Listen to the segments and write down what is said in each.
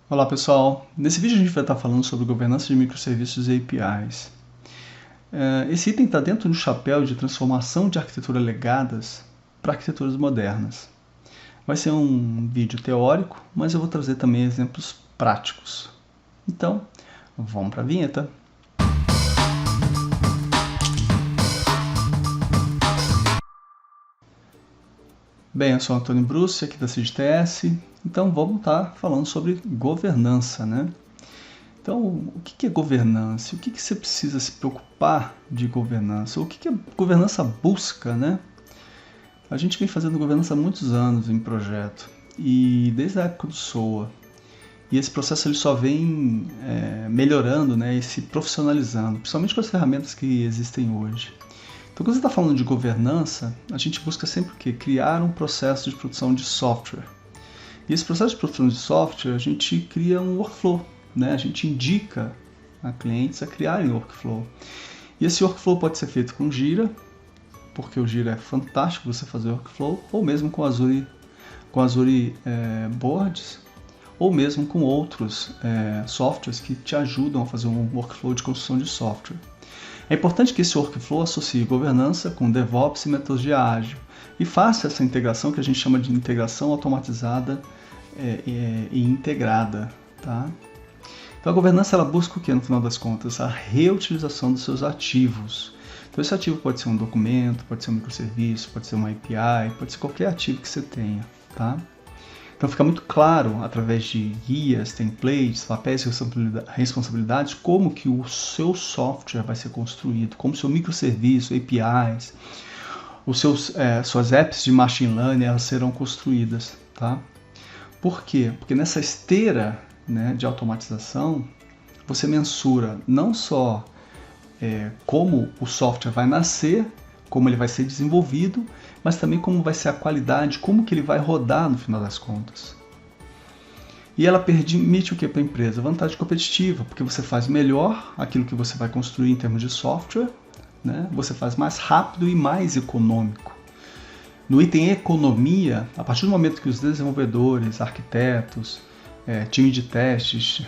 Olá pessoal, nesse vídeo a gente vai estar falando sobre governança de microserviços e APIs. Esse item está dentro do chapéu de transformação de arquiteturas legadas para arquiteturas modernas. Vai ser um vídeo teórico, mas eu vou trazer também exemplos práticos. Então, vamos para a vinheta. Bem, eu sou o Antônio Bruce, aqui da CIDTS, então vamos estar falando sobre governança, né? Então, o que é governança? O que você precisa se preocupar de governança? O que a governança busca, né? A gente vem fazendo governança há muitos anos em projeto, e desde a época do SOA. E esse processo ele só vem melhorando, né, e se profissionalizando, principalmente com as ferramentas que existem hoje. Então, quando você está falando de governança, a gente busca sempre o quê? Criar um processo de produção de software. E esse processo de produção de software, a gente cria um workflow, né? A gente indica a clientes a criarem workflow. E esse workflow pode ser feito com Jira, porque o Jira é fantástico você fazer workflow, ou mesmo com Azure Boards, ou mesmo com outros softwares que te ajudam a fazer um workflow de construção de software. É importante que esse workflow associe governança com DevOps e metodologia ágil e faça essa integração que a gente chama de integração automatizada e integrada. Tá? Então a governança ela busca o que no final das contas? A reutilização dos seus ativos. Então esse ativo pode ser um documento, pode ser um microserviço, pode ser uma API, pode ser qualquer ativo que você tenha. Tá? Então fica muito claro, através de guias, templates, papéis e responsabilidades, como que o seu software vai ser construído, como o seu microserviço, APIs, suas apps de machine learning elas serão construídas. Tá? Por quê? Porque nessa esteira, né, de automatização, você mensura não só como o software vai nascer, como ele vai ser desenvolvido, mas também como vai ser a qualidade, como que ele vai rodar no final das contas. E ela permite o que para a empresa? Vantagem competitiva, porque você faz melhor aquilo que você vai construir em termos de software, né? Você faz mais rápido e mais econômico. No item economia, a partir do momento que os desenvolvedores, arquitetos, time de testes,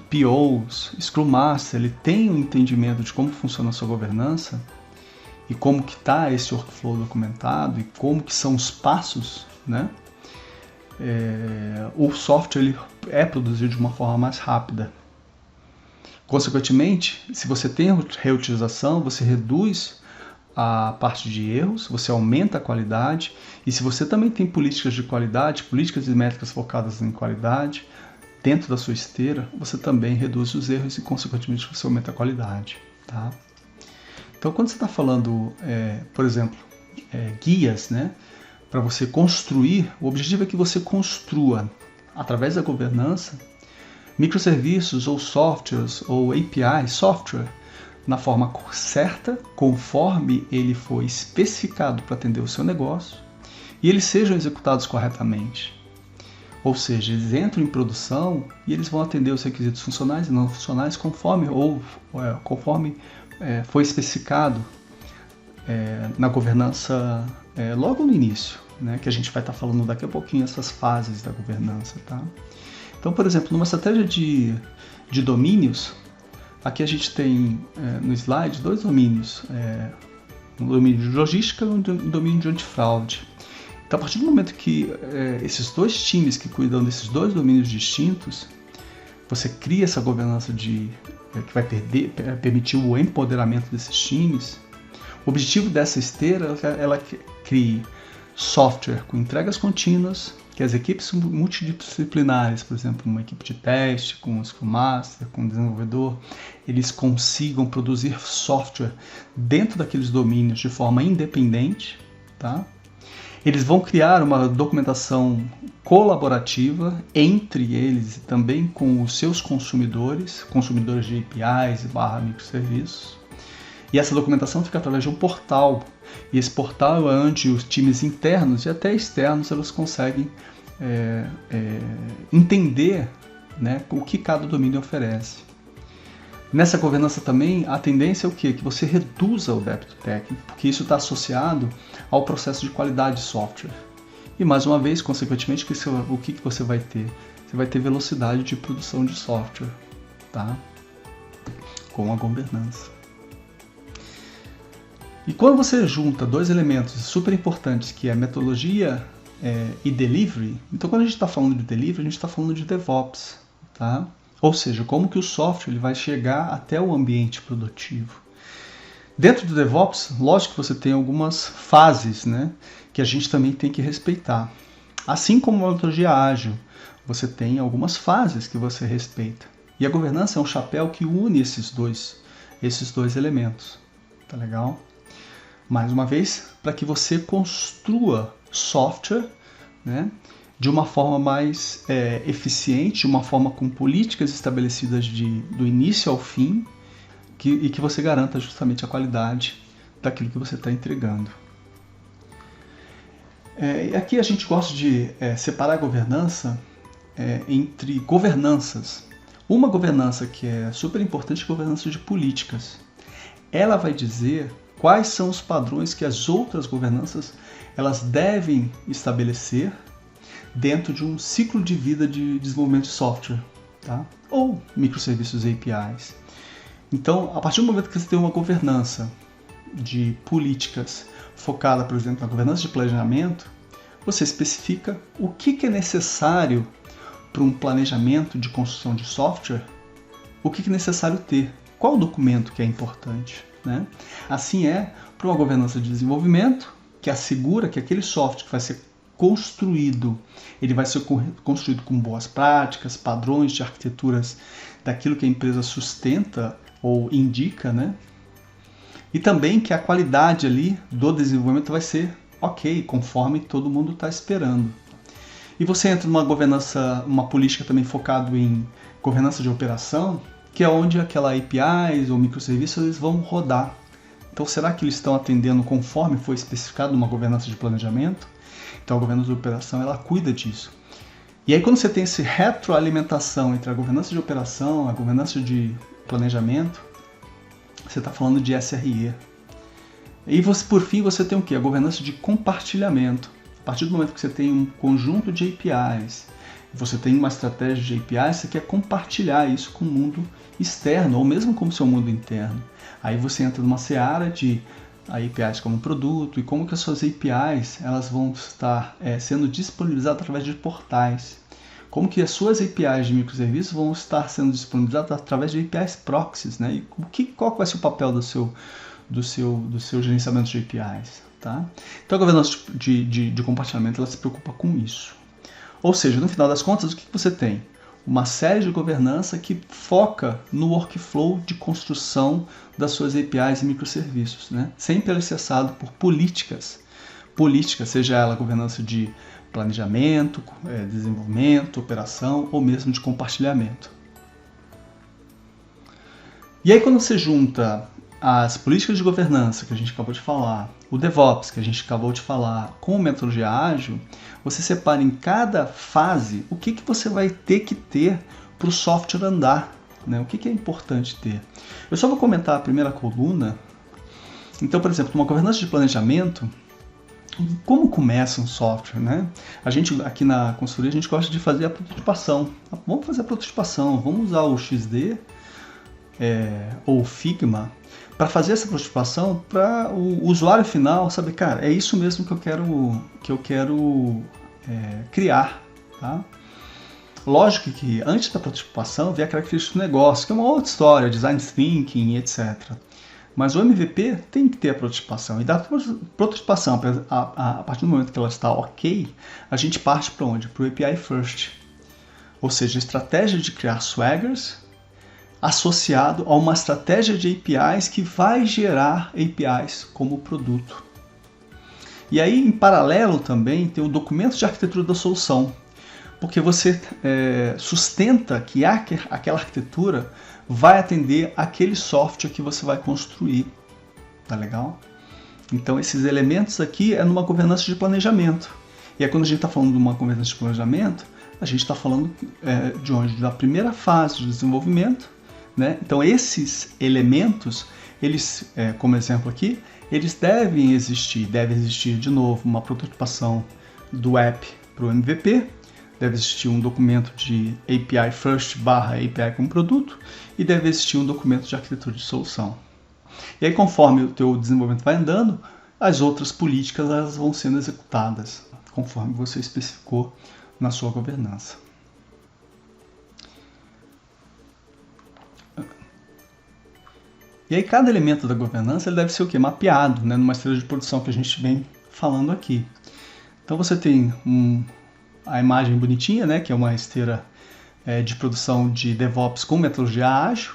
POs, Scrum Master, ele tem um entendimento de como funciona a sua governança, e como que está esse workflow documentado e como que são os passos, né? O software ele é produzido de uma forma mais rápida. Consequentemente, se você tem reutilização, você reduz a parte de erros, você aumenta a qualidade, e se você também tem políticas de qualidade, políticas e métricas focadas em qualidade, dentro da sua esteira, você também reduz os erros e, consequentemente, você aumenta a qualidade. Tá? Então, quando você está falando, por exemplo, guias, né, para você construir, o objetivo é que você construa, através da governança, microserviços ou softwares ou APIs, software, na forma certa, conforme ele foi especificado para atender o seu negócio, e eles sejam executados corretamente. Ou seja, eles entram em produção e eles vão atender os requisitos funcionais e não funcionais conforme foi especificado na governança logo no início, né, que a gente vai estar falando daqui a pouquinho essas fases da governança. Tá? Então, por exemplo, numa estratégia de domínios, aqui a gente tem no slide dois domínios, um domínio de logística e um domínio de antifraude. Então, a partir do momento que esses dois times que cuidam desses dois domínios distintos, você cria essa governança que vai permitir o empoderamento desses times. O objetivo dessa esteira é ela crie software com entregas contínuas, que as equipes multidisciplinares, por exemplo, uma equipe de teste, com o Scrum Master, com o desenvolvedor, eles consigam produzir software dentro daqueles domínios de forma independente. Tá? Eles vão criar uma documentação colaborativa entre eles e também com os seus consumidores de APIs e microserviços. E essa documentação fica através de um portal. E esse portal é onde os times internos e até externos eles conseguem entender, né, o que cada domínio oferece. Nessa governança também, a tendência é o quê? Que você reduza o débito técnico, porque isso está associado ao processo de qualidade de software. E mais uma vez, consequentemente, o que você vai ter? você vai ter velocidade de produção de software, tá? Com a governança. E quando você junta dois elementos super importantes, que é metodologia e delivery, então quando a gente está falando de delivery, a gente está falando de DevOps, tá? Ou seja, como que o software ele vai chegar até o ambiente produtivo. Dentro do DevOps, lógico que você tem algumas fases, né, que a gente também tem que respeitar. Assim como a metodologia ágil, você tem algumas fases que você respeita. E a governança é um chapéu que une esses dois elementos. Tá legal? Mais uma vez, para que você construa software, né, de uma forma mais eficiente, de uma forma com políticas estabelecidas do início ao fim, e que você garanta justamente a qualidade daquilo que você está entregando. E aqui a gente gosta de separar a governança entre governanças. Uma governança que é super importante é a governança de políticas. Ela vai dizer quais são os padrões que as outras governanças elas devem estabelecer dentro de um ciclo de vida de desenvolvimento de software, tá? Ou microserviços APIs. Então, a partir do momento que você tem uma governança de políticas focada, por exemplo, na governança de planejamento, você especifica o que é necessário para um planejamento de construção de software, o que é necessário ter, qual o documento que é importante, né? Assim é para uma governança de desenvolvimento, que assegura que aquele software que vai ser construído, ele vai ser construído com boas práticas, padrões de arquiteturas daquilo que a empresa sustenta ou indica, né? E também que a qualidade ali do desenvolvimento vai ser ok, conforme todo mundo está esperando. E você entra numa governança, uma política também focada em governança de operação, que é onde aquela APIs ou microserviços eles vão rodar. Então, será que eles estão atendendo conforme foi especificado numa governança de planejamento? Então, a governança de operação ela cuida disso. E aí, quando você tem essa retroalimentação entre a governança de operação, a governança de planejamento, você está falando de SRE. E você, por fim, você tem o quê? A governança de compartilhamento. A partir do momento que você tem um conjunto de APIs, você tem uma estratégia de APIs, você quer compartilhar isso com o mundo externo, ou mesmo com o seu mundo interno. Aí você entra numa seara de APIs como produto e como que as suas APIs elas vão estar sendo disponibilizadas através de portais. Como que as suas APIs de microserviços vão estar sendo disponibilizadas através de APIs proxies, né? E qual vai ser o papel do seu gerenciamento de APIs, tá? Então a governança de compartilhamento ela se preocupa com isso. Ou seja, no final das contas, o que você tem? Uma série de governança que foca no workflow de construção das suas APIs e microserviços, né? Sempre alicerçado por políticas, seja ela governança de planejamento, desenvolvimento, operação ou mesmo de compartilhamento. E aí quando você junta as políticas de governança que a gente acabou de falar, o DevOps que a gente acabou de falar, com a metodologia ágil, você separa em cada fase o que você vai ter que ter para o software andar, né? O que é importante ter. Eu só vou comentar a primeira coluna. Então, por exemplo, numa governança de planejamento, como começa um software, né? A gente aqui na consultoria a gente gosta de fazer a prototipação. Vamos fazer a prototipação, vamos usar o XD ou o Figma para fazer essa prototipação para o usuário final saber, cara, é isso mesmo que eu quero criar, tá? Lógico que antes da prototipação vem a característica do negócio, que é uma outra história, design thinking, etc. Mas o MVP tem que ter a prototipação. E da prototipação, a partir do momento que ela está ok, a gente parte para onde? Para o API First. Ou seja, a estratégia de criar swaggers associado a uma estratégia de APIs que vai gerar APIs como produto. E aí, em paralelo também, tem o documento de arquitetura da solução, porque você sustenta que aquela arquitetura vai atender aquele software que você vai construir. Tá legal? Então, esses elementos aqui é numa governança de planejamento. E aí, quando a gente está falando de uma governança de planejamento, a gente está falando de onde? Da primeira fase de desenvolvimento, né? Então, esses elementos, eles, como exemplo aqui, eles devem existir de novo uma prototipação do app para o MVP, deve existir um documento de API First / API como produto e deve existir um documento de arquitetura de solução. E aí, conforme o teu desenvolvimento vai andando, as outras políticas elas vão sendo executadas, conforme você especificou na sua governança. E aí cada elemento da governança ele deve ser o quê? Mapeado, né, numa esteira de produção que a gente vem falando aqui. Então você tem a imagem bonitinha, né, que é uma esteira de produção de DevOps com metodologia ágil.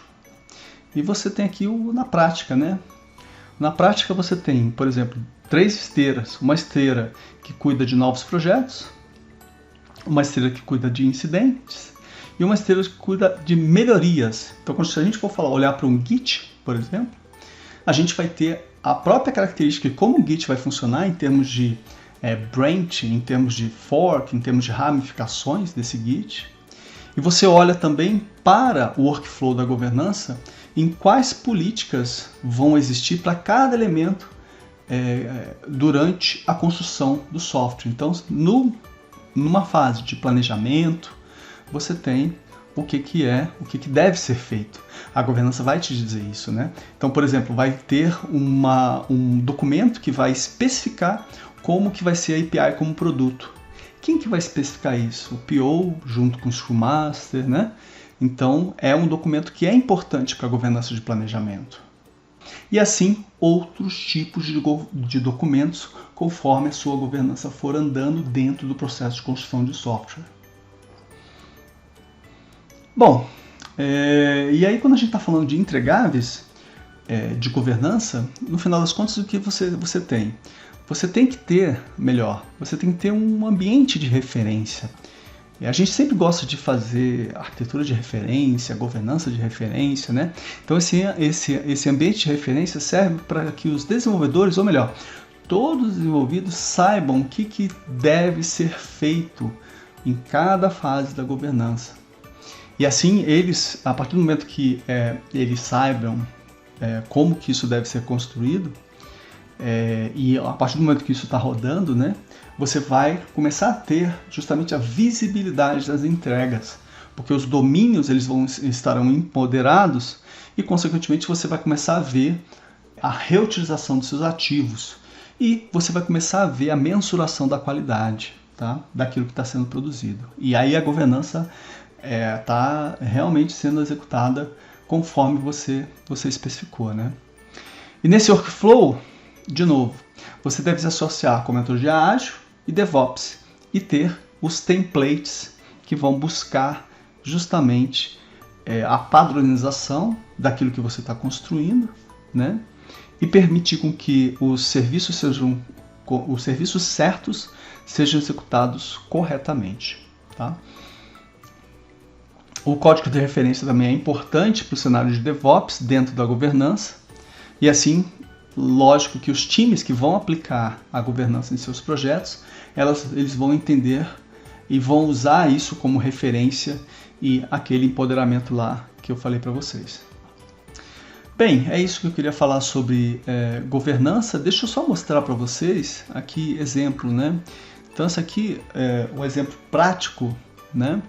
E você tem aqui na prática, né? Na prática você tem, por exemplo, 3 esteiras. Uma esteira que cuida de novos projetos, uma esteira que cuida de incidentes e uma esteira que cuida de melhorias. Então, se a gente for olhar para um Git, por exemplo, a gente vai ter a própria característica de como o Git vai funcionar em termos de branch, em termos de fork, em termos de ramificações desse Git. E você olha também para o workflow da governança, em quais políticas vão existir para cada elemento durante a construção do software. Então, numa fase de planejamento, você tem o que deve ser feito. A governança vai te dizer isso, né? Então, por exemplo, vai ter um documento que vai especificar como que vai ser a API como produto. Quem que vai especificar isso? O PO junto com o Scrum Master, né? Então, é um documento que é importante para a governança de planejamento. E assim, outros tipos de documentos, conforme a sua governança for andando dentro do processo de construção de software. Bom, e aí quando a gente está falando de entregáveis de governança, no final das contas, o que você tem? Você tem que ter um ambiente de referência. A gente sempre gosta de fazer arquitetura de referência, governança de referência, né? Então esse ambiente de referência serve para que os desenvolvedores, ou melhor, todos os desenvolvidos saibam o que deve ser feito em cada fase da governança. E assim, a partir do momento que eles saibam como que isso deve ser construído, e a partir do momento que isso está rodando, né, você vai começar a ter justamente a visibilidade das entregas, porque os domínios estarão empoderados e, consequentemente, você vai começar a ver a reutilização dos seus ativos e você vai começar a ver a mensuração da qualidade, tá, daquilo que está sendo produzido. E aí a governança está realmente sendo executada conforme você especificou, né? E nesse workflow, de novo, você deve se associar com a metodologia ágil e DevOps e ter os templates que vão buscar justamente a padronização daquilo que você está construindo, né? E permitir com que os serviços certos sejam executados corretamente, tá? O código de referência também é importante para o cenário de DevOps dentro da governança e assim, lógico que os times que vão aplicar a governança em seus projetos, eles vão entender e vão usar isso como referência e aquele empoderamento lá que eu falei para vocês. Bem, é isso que eu queria falar sobre governança. Deixa eu só mostrar para vocês aqui exemplo, né? Então esse aqui é um exemplo prático, né,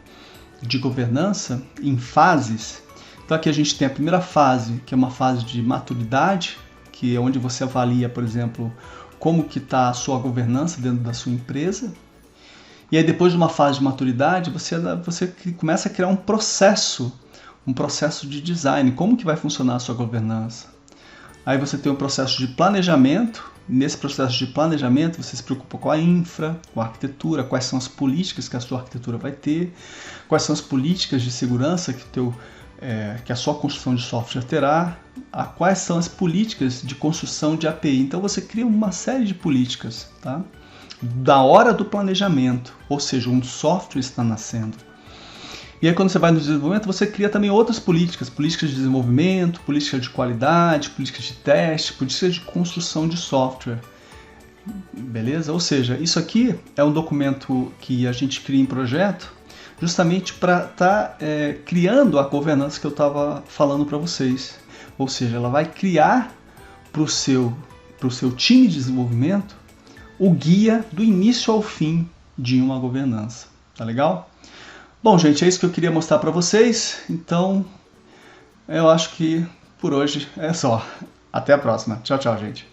de governança em fases. Então aqui a gente tem a primeira fase, que é uma fase de maturidade, que é onde você avalia, por exemplo, como que está a sua governança dentro da sua empresa. E aí depois de uma fase de maturidade, você começa a criar um processo de design, como que vai funcionar a sua governança. Aí você tem um processo de planejamento. Nesse processo de planejamento, você se preocupa com a infra, com a arquitetura, quais são as políticas que a sua arquitetura vai ter, quais são as políticas de segurança que a sua construção de software terá, quais são as políticas de construção de API. Então você cria uma série de políticas, tá? Da hora do planejamento, ou seja, um software está nascendo. E aí quando você vai no desenvolvimento, você cria também outras políticas de desenvolvimento, políticas de qualidade, políticas de teste, políticas de construção de software. Beleza? Ou seja, isso aqui é um documento que a gente cria em projeto justamente para estar criando a governança que eu estava falando para vocês. Ou seja, ela vai criar para o seu time de desenvolvimento o guia do início ao fim de uma governança. Tá legal? Bom, gente, é isso que eu queria mostrar para vocês. Então, eu acho que por hoje é só. Até a próxima. Tchau, tchau, gente.